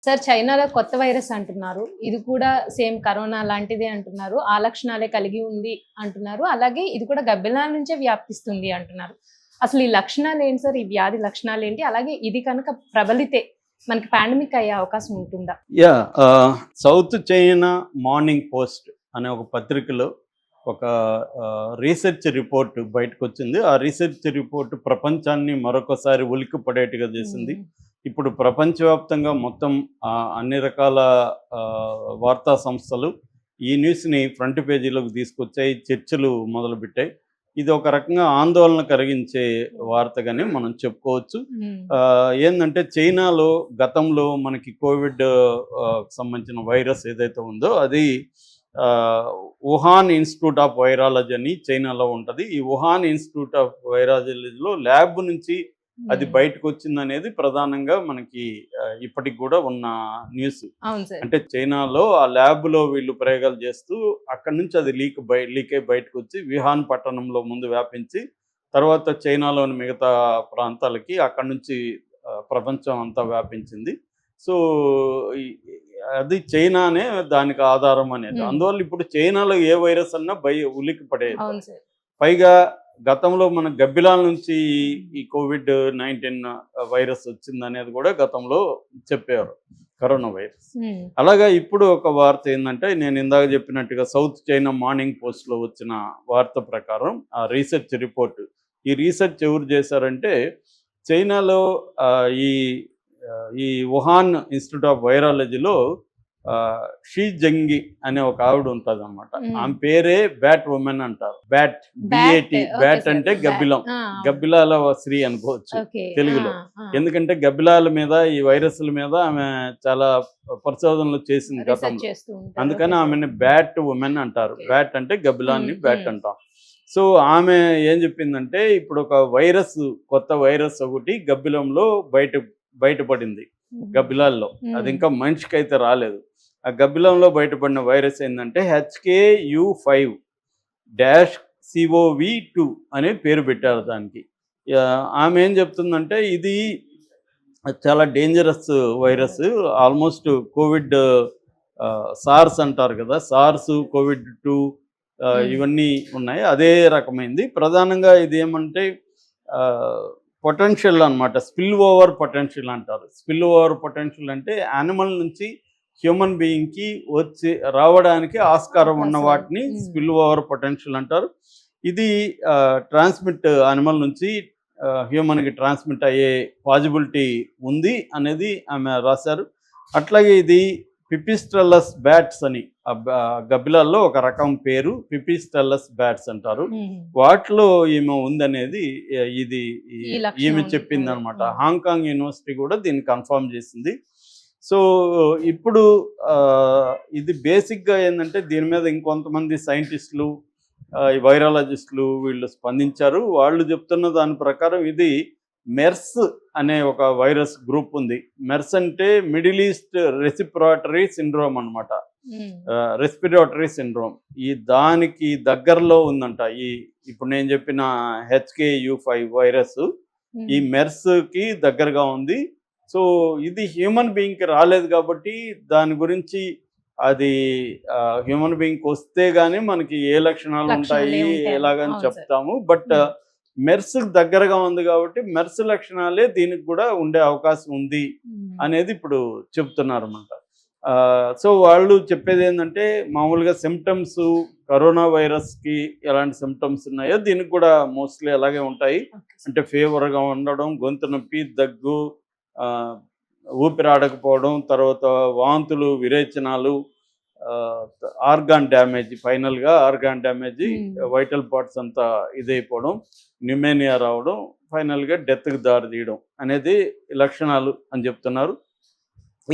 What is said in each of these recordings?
Sir చైనాలో కొత్త virus అంటున్నారు. ఇది కూడా సేమ్ కరోనా లాంటిదే అంటున్నారు. ఆ లక్షణాలే కలిగి ఉంది అంటున్నారు. అలాగే ఇది కూడా గబ్బిలాల నుంచే వ్యాపిస్తుంది అంటున్నారు. అసలు ఈ లక్షణాలేంటి సార్? ఈ వ్యాధి లక్షణాలేంటి? అలాగే ఇది కనుక ప్రబలితే మనకి పాండమిక్ అయ్యే అవకాశం ఉంటుందా? సౌత్ చైనా మార్నింగ్ పోస్ట్ అనే ఒక పత్రికలో ఒక రీసెర్చ్ రిపోర్ట్ బయటకొచ్చింది. ఆ రీసెర్చ్ రిపోర్ట్ ప్రపంచాన్ని మరొకసారి ఉలిక్కి పడేట్టుగా చేసింది. ఇప్పుడు ప్రపంచవ్యాప్తంగా మొత్తం అన్ని రకాల వార్తా సంస్థలు ఈ న్యూస్ని ఫ్రంట్ పేజీలోకి తీసుకొచ్చాయి, చర్చలు మొదలుపెట్టాయి. ఇది ఒక రకంగా ఆందోళన కలిగించే వార్తగానే మనం చెప్పుకోవచ్చు. ఏంటంటే చైనాలో గతంలో మనకి కోవిడ్ సంబంధించిన వైరస్ ఏదైతే ఉందో అది వుహాన్ ఇన్స్టిట్యూట్ ఆఫ్ వైరాలజీ అని చైనాలో ఉంటుంది. ఈ వుహాన్ ఇన్స్టిట్యూట్ ఆఫ్ వైరాలజీలో ల్యాబ్ నుంచి అది బయటకు వచ్చింది అనేది ప్రధానంగా మనకి ఇప్పటికి కూడా ఉన్న న్యూస్. అంటే చైనాలో ఆ ల్యాబ్ లో వీళ్ళు ప్రయోగాలు చేస్తూ అక్కడి నుంచి అది లీక్ అయి బయటకు వచ్చి వుహాన్ పట్టణంలో ముందు వ్యాపించి తర్వాత చైనాలోని మిగతా ప్రాంతాలకి అక్కడి నుంచి ప్రపంచం అంతా వ్యాపించింది. సో అది చైనానే దానికి ఆధారం అనేది. అందువల్ల ఇప్పుడు చైనాలో ఏ వైరస్ అన్నా ఉలిక్కి పడేది. పైగా గతంలో మన గబ్బిలాల నుంచి ఈ COVID-19 వైరస్ వచ్చింది అనేది కూడా గతంలో చెప్పారు, కరోనా వైరస్. అలాగా ఇప్పుడు ఒక వార్త ఏంటంటే నేను ఇందాక చెప్పినట్టుగా సౌత్ చైనా మార్నింగ్ పోస్ట్లో వచ్చిన వార్త ప్రకారం ఆ రీసెర్చ్ రిపోర్ట్, ఈ రీసెర్చ్ ఎవరు చేశారంటే చైనాలో ఈ వుహాన్ ఇన్స్టిట్యూట్ ఆఫ్ వైరాలజీలో షీ జంగి అనే ఒక ఆవిడ ఉంటుంది అనమాట. ఆమె పేరే బ్యాట్ ఉమెన్ అంటారు. బ్యాట్ అంటే గబ్బిలం, గబ్బిలాల స్త్రీ అనుకోవచ్చు తెలుగులో. ఎందుకంటే గబ్బిలాల మీద ఈ వైరస్ల మీద ఆమె చాలా పరిశోధనలు చేసింది గతంలో, అందుకని ఆమెని బ్యాట్ ఉమెన్ అంటారు. బ్యాట్ అంటే గబ్బిలాన్ని బ్యాట్ అంటాం. సో ఆమె ఏం చెప్పిందంటే ఇప్పుడు ఒక వైరస్, కొత్త వైరస్ ఒకటి గబ్బిలంలో బయటపడింది గబ్బిలాల్లో. అది ఇంకా మనిషికి అయితే రాలేదు. ఆ గబ్బిలంలో బయటపడిన వైరస్ ఏంటంటే HKU5-CoV2 అనే పేరు పెట్టారు దానికి. ఆమె ఏం చెప్తుందంటే ఇది చాలా dangerous virus. Almost Covid SARS అంటారు కదా, సార్స్, COVID-2 ఇవన్నీ ఉన్నాయి, అదే రకమైంది. ప్రధానంగా ఇది ఏమంటే పొటెన్షియల్ అనమాట, స్పిల్ ఓవర్ పొటెన్షియల్ అంటారు. స్పిల్ ఓవర్ పొటెన్షియల్ అంటే యానిమల్ నుంచి హ్యూమన్ బీయింగ్కి రావడానికి ఆస్కారం ఉన్న వాటిని స్పిల్ ఓవర్ పొటెన్షియల్ అంటారు. ఇది ట్రాన్స్మిట్ యానిమల్ నుంచి హ్యూమన్కి ట్రాన్స్మిట్ అయ్యే పాజిబిలిటీ ఉంది అనేది ఆమె రాశారు. అట్లాగే ఇది పిపిస్టెల్లస్ బ్యాట్స్ అని గబ్బిలాల్లో ఒక రకం పేరు, పిపిస్టెల్లస్ బ్యాట్స్ అంటారు. వాటిలో ఈమె ఉందనేది ఈమె చెప్పింది అనమాట. హాంకాంగ్ యూనివర్సిటీ కూడా దీన్ని కన్ఫర్మ్ చేసింది. సో ఇప్పుడు ఇది బేసిక్గా ఏంటంటే దీని మీద ఇంకొంతమంది సైంటిస్టులు, వైరాలజిస్టులు వీళ్ళు స్పందించారు. వాళ్ళు చెప్తున్న దాని ప్రకారం ఇది మెర్స్ అనే ఒక వైరస్ గ్రూప్ ఉంది. మెర్స్ అంటే మిడిల్ ఈస్ట్ రెస్పిరేటరీ సిండ్రోమ్ అనమాట. రెస్పిరేటరీ సిండ్రోమ్ దానికి దగ్గరలో ఉందంట ఇప్పుడు నేను చెప్పిన HKU5 వైరస్. ఈ మెర్స్కి దగ్గరగా ఉంది. సో ఇది హ్యూమన్ బీయింగ్కి రాలేదు కాబట్టి దాని గురించి అది హ్యూమన్ బీయింగ్కి వస్తే గానీ మనకి ఏ లక్షణాలు ఉంటాయి ఎలాగని చెప్తాము. బట్ మెర్స్ దగ్గరగా ఉంది కాబట్టి మెర్స్ లక్షణాలే దీనికి కూడా ఉండే అవకాశం ఉంది అనేది ఇప్పుడు చెప్తున్నారు అన్నమాట. సో వాళ్ళు చెప్పేది ఏంటంటే మామూలుగా సిమ్టమ్స్, కరోనా వైరస్కి ఎలాంటి సిమ్టమ్స్ ఉన్నాయో దీనికి కూడా మోస్ట్లీ అలాగే ఉంటాయి. అంటే ఫీవర్గా ఉండడం, గొంతు నొప్పి, దగ్గు, ఊపిరాడకపోవడం, తర్వాత వాంతులు, విరేచనాలు, ఆర్గాన్ డ్యామేజ్, ఫైనల్గా ఆర్గాన్ డ్యామేజ్, వైటల్ పార్ట్స్ అంతా ఇదైపోవడం, న్యూమోనియా రావడం, ఫైనల్గా డెత్కి దారి తీయడం అనేది లక్షణాలు అని చెప్తున్నారు.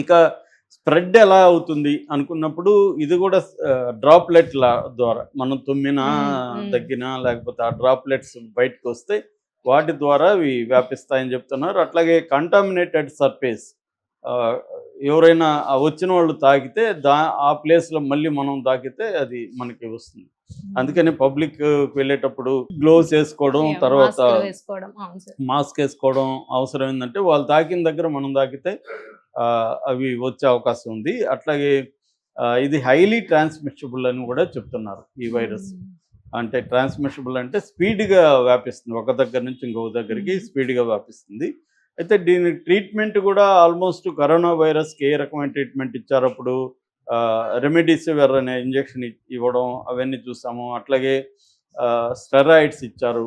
ఇక స్ప్రెడ్ ఎలా అవుతుంది అనుకున్నప్పుడు ఇది కూడా డ్రాప్లెట్ల ద్వారా మనం తుమ్మినా, దగ్గినా లేకపోతే ఆ డ్రాప్లెట్స్ బయటకు వస్తే వాటి ద్వారా అవి వ్యాపిస్తాయని చెప్తున్నారు. అట్లాగే కంటామినేటెడ్ సర్ఫేస్, ఎవరైనా వచ్చిన వాళ్ళు తాకితే ఆ ప్లేస్లో మళ్ళీ మనం తాకితే అది మనకి వస్తుంది. అందుకని పబ్లిక్ వెళ్ళేటప్పుడు గ్లోవ్స్ వేసుకోవడం, తర్వాత మాస్క్ వేసుకోవడం అవసరం. ఏంటంటే వాళ్ళు తాకిన దగ్గర మనం తాకితే అవి వచ్చే అవకాశం ఉంది. అట్లాగే ఇది హైలీ ట్రాన్స్మిషబుల్ అని కూడా చెప్తున్నారు ఈ వైరస్. అంటే ట్రాన్స్మిషబుల్ అంటే స్పీడ్గా వ్యాపిస్తుంది, ఒక దగ్గర నుంచి ఇంకొక దగ్గరికి స్పీడ్గా వ్యాపిస్తుంది. అయితే దీని ట్రీట్మెంట్ కూడా ఆల్మోస్ట్ కరోనా వైరస్కి ఏ రకమైన ట్రీట్మెంట్ ఇచ్చారు అప్పుడు, రెమెడీసివిర్ అనే ఇంజెక్షన్ ఇవ్వడం అవన్నీ చూసాము. అట్లాగే స్టెరాయిడ్స్ ఇచ్చారు.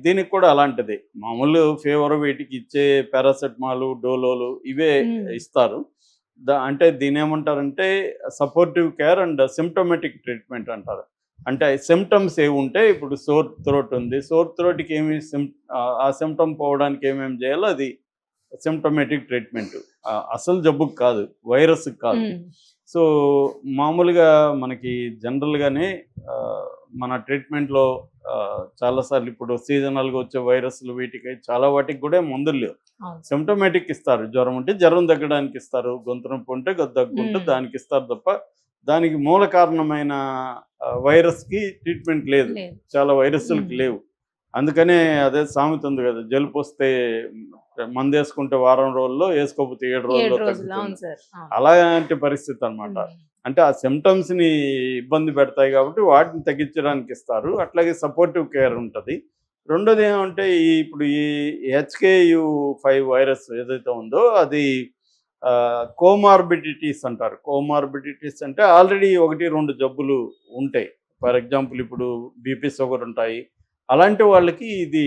దీనికి కూడా అలాంటిదే, మామూలు ఫీవర్ వీటికి ఇచ్చే పారాసెటమాల్, డోలోలు ఇవే ఇస్తారు. అంటే దీని ఏమంటారంటే సపోర్టివ్ కేర్ అండ్ సిమ్టోమేటిక్ ట్రీట్మెంట్ అంటారు. అంటే సిమ్టమ్స్ ఏవి ఉంటే, ఇప్పుడు సోర్ థ్రోట్ ఉంది, సోర్ థ్రోట్కి ఏమి ఆ సిమ్టమ్ పోవడానికి ఏమేమి చేయాలో అది సిమ్టమేటిక్ ట్రీట్మెంట్. అసలు జబ్బుకి కాదు, వైరస్కి కాదు. సో మామూలుగా మనకి జనరల్గానే మన ట్రీట్మెంట్లో చాలాసార్లు ఇప్పుడు సీజనల్గా వచ్చే వైరస్లు వీటికి చాలా వాటికి కూడా మందులు లేవు, సిమ్టమేటిక్ ఇస్తారు. జ్వరం ఉంటే జ్వరం తగ్గడానికి ఇస్తారు, గొంతు నొప్పి ఉంటే దగ్గు ఉంటే దానికి ఇస్తారు తప్ప దానికి మూల కారణమైన వైరస్కి ట్రీట్మెంట్ లేదు, చాలా వైరస్లకి లేవు. అందుకనే అదే సామెత ఉంది కదా, జలుబు వస్తే మందు వేసుకుంటే వారం రోజుల్లో, వేసుకోకపోతే 7 రోజుల్లో తగ్గుతుంది. అలాంటి పరిస్థితి అనమాట. అంటే ఆ సిమ్టమ్స్ని ఇబ్బంది పెడతాయి కాబట్టి వాటిని తగ్గించడానికి ఇస్తారు. అట్లాగే సపోర్టివ్ కేర్ ఉంటుంది. రెండోది ఏమంటే ఇప్పుడు ఈ HKU5 వైరస్ ఏదైతే ఉందో అది కోమార్బిడిటీస్ అంటారు. కోమార్బిడిటీస్ అంటే ఆల్రెడీ 1-2 జబ్బులు ఉంటాయి. ఫర్ ఎగ్జాంపుల్ ఇప్పుడు బీపీ, షుగర్ ఉంటాయి. అలాంటి వాళ్ళకి ఇది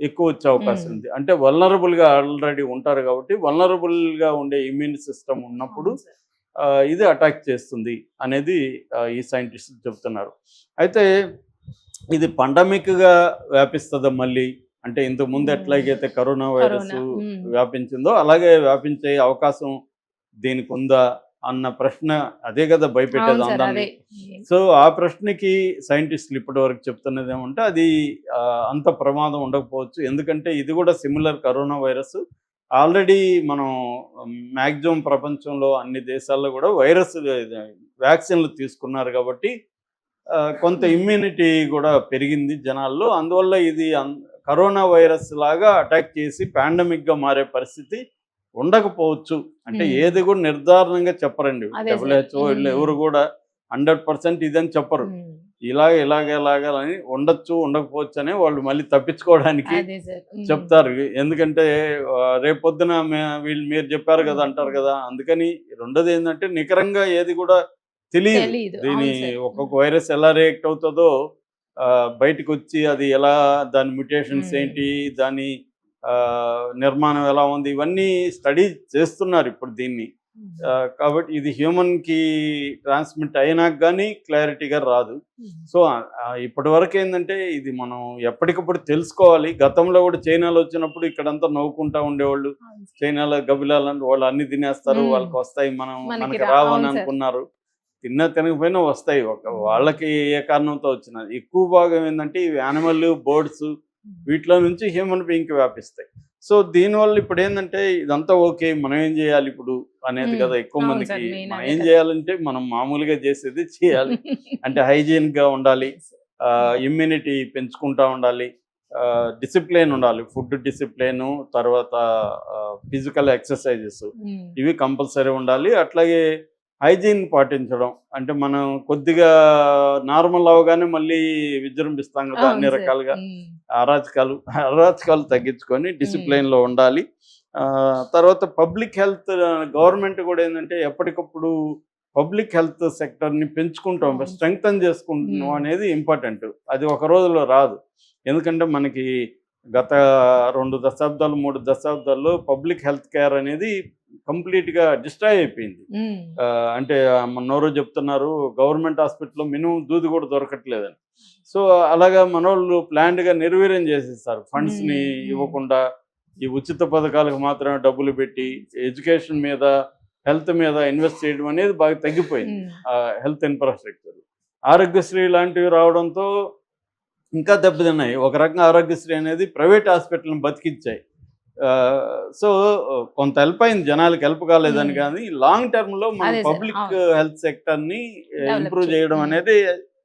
ఎక్కువ వచ్చే అవకాశం ఉంది. అంటే వల్నరబుల్గా ఆల్రెడీ ఉంటారు కాబట్టి వల్నరబుల్గా ఉండే ఇమ్యూన్ సిస్టమ్ ఉన్నప్పుడు ఇది అటాక్ చేస్తుంది అనేది ఈ సైంటిస్టులు చెప్తున్నారు. అయితే ఇది పండమిక్గా వ్యాపిస్తుందా మళ్ళీ, అంటే ఇంతకుముందు ఎట్లాగైతే కరోనా వైరస్ వ్యాపించిందో అలాగే వ్యాపించే అవకాశం దీనికి ఉందా అన్న ప్రశ్న, అదే కదా భయపెట్టేది అందరినీ. సో ఆ ప్రశ్నకి సైంటిస్టులు ఇప్పటి వరకు చెప్తున్నది ఏమంటే అది అంత ప్రమాదం ఉండకపోవచ్చు. ఎందుకంటే ఇది కూడా సిమిలర్ కరోనా వైరస్. ఆల్రెడీ మనం మ్యాక్సిమం ప్రపంచంలో అన్ని దేశాల్లో కూడా వైరస్ వ్యాక్సిన్లు తీసుకున్నారు కాబట్టి కొంత ఇమ్యూనిటీ కూడా పెరిగింది జనాల్లో. అందువల్ల ఇది కరోనా వైరస్ లాగా అటాక్ చేసి పాండమిక్గా మారే పరిస్థితి ఉండకపోవచ్చు. అంటే ఏది కూడా నిర్ధారణంగా చెప్పరండి. WHO ఎవరు కూడా 100% ఇదని చెప్పరు. ఇలాగని ఉండొచ్చు ఉండకపోవచ్చు అని వాళ్ళు మళ్ళీ తప్పించుకోవడానికి చెప్తారు. ఎందుకంటే రేపొద్దున మీరు చెప్పారు కదా అంటారు కదా. అందుకని రెండోది ఏంటంటే నికరంగా ఏది కూడా తెలియదు. దీని ఒక్కొక్క వైరస్ ఎలా రియాక్ట్ అవుతుందో బయటకు వచ్చి అది ఎలా, దాని మ్యుటేషన్స్ ఏంటి, దాని నిర్మాణం ఎలా ఉంది, ఇవన్నీ స్టడీ చేస్తున్నారు ఇప్పుడు దీన్ని. కాబట్టి ఇది హ్యూమన్కి ట్రాన్స్మిట్ అయినాక కానీ క్లారిటీగా రాదు. సో ఇప్పటి వరకు ఏంటంటే ఇది మనం ఎప్పటికప్పుడు తెలుసుకోవాలి. గతంలో కూడా చైనాలో వచ్చినప్పుడు ఇక్కడంతా నవ్వుకుంటా ఉండేవాళ్ళు, చైనాలో గబిలాలని వాళ్ళు అన్ని తినేస్తారు, వాళ్ళకి వస్తాయి, మనకి రావని అనుకున్నారు. తినకపోయినా వస్తాయి, వాళ్ళకి ఏ కారణంతో వచ్చినా. ఎక్కువ భాగం ఏంటంటే ఇవి యానిమల్, బర్డ్స్ వీటిలో నుంచి హ్యూమన్ బీయింగ్కి వ్యాపిస్తాయి. సో దీనివల్ల ఇప్పుడు ఏంటంటే ఇదంతా ఓకే, మనం ఏం చేయాలి ఇప్పుడు అనేది కదా ఎక్కువ మందికి. మనం ఏం చేయాలంటే మనం మామూలుగా చేసేది చేయాలి. అంటే హైజీన్గా ఉండాలి, ఇమ్యూనిటీ పెంచుకుంటూ ఉండాలి, డిసిప్లిన్ ఉండాలి, ఫుడ్ డిసిప్లిన్, తర్వాత ఫిజికల్ ఎక్సర్సైజెస్ ఇవి కంపల్సరీ ఉండాలి. అట్లాగే హైజీన్ పాటించడం, అంటే మనం కొద్దిగా నార్మల్ అవగానే మళ్ళీ విజృంభిస్తాం కదా అన్ని రకాలుగా. అరాచకాలు తగ్గించుకొని డిసిప్లైన్లో ఉండాలి. తర్వాత పబ్లిక్ హెల్త్, గవర్నమెంట్ కూడా ఏంటంటే ఎప్పటికప్పుడు పబ్లిక్ హెల్త్ సెక్టర్ని పెంచుకుంటాం, స్ట్రెంగ్తన్ చేసుకుంటాం అనేది ఇంపార్టెంట్. అది ఒక రోజులో రాదు. ఎందుకంటే మనకి గత 2 దశాబ్దాలు 3 దశాబ్దాల్లో పబ్లిక్ హెల్త్ కేర్ అనేది కంప్లీట్గా డిస్ట్రాయ్ అయిపోయింది. అంటే మనోరు చెప్తున్నారు గవర్నమెంట్ హాస్పిటల్లో మినిమం దూది కూడా దొరకట్లేదని. సో అలాగా మనోళ్ళు ప్లాన్డ్గా నిర్వీర్యం చేసేస్తారు. ఫండ్స్ని ఇవ్వకుండా ఈ ఉచిత పథకాలకు మాత్రమే డబ్బులు పెట్టి ఎడ్యుకేషన్ మీద, హెల్త్ మీద ఇన్వెస్ట్ చేయడం అనేది బాగా తగ్గిపోయింది. హెల్త్ ఇన్ఫ్రాస్ట్రక్చర్, ఆరోగ్యశ్రీ లాంటివి రావడంతో ఇంకా దెబ్బతిన్నాయి. ఒక రకంగా ఆరోగ్యశ్రీ అనేది ప్రైవేట్ హాస్పిటల్ని బతికించాయి. సో కొంత హెల్ప్ అయింది, జనాలకు హెల్ప్ కాలేదని. కానీ లాంగ్ టర్మ్లో మన పబ్లిక్ హెల్త్ సెక్టర్ని ఇంప్రూవ్ చేయడం అనేది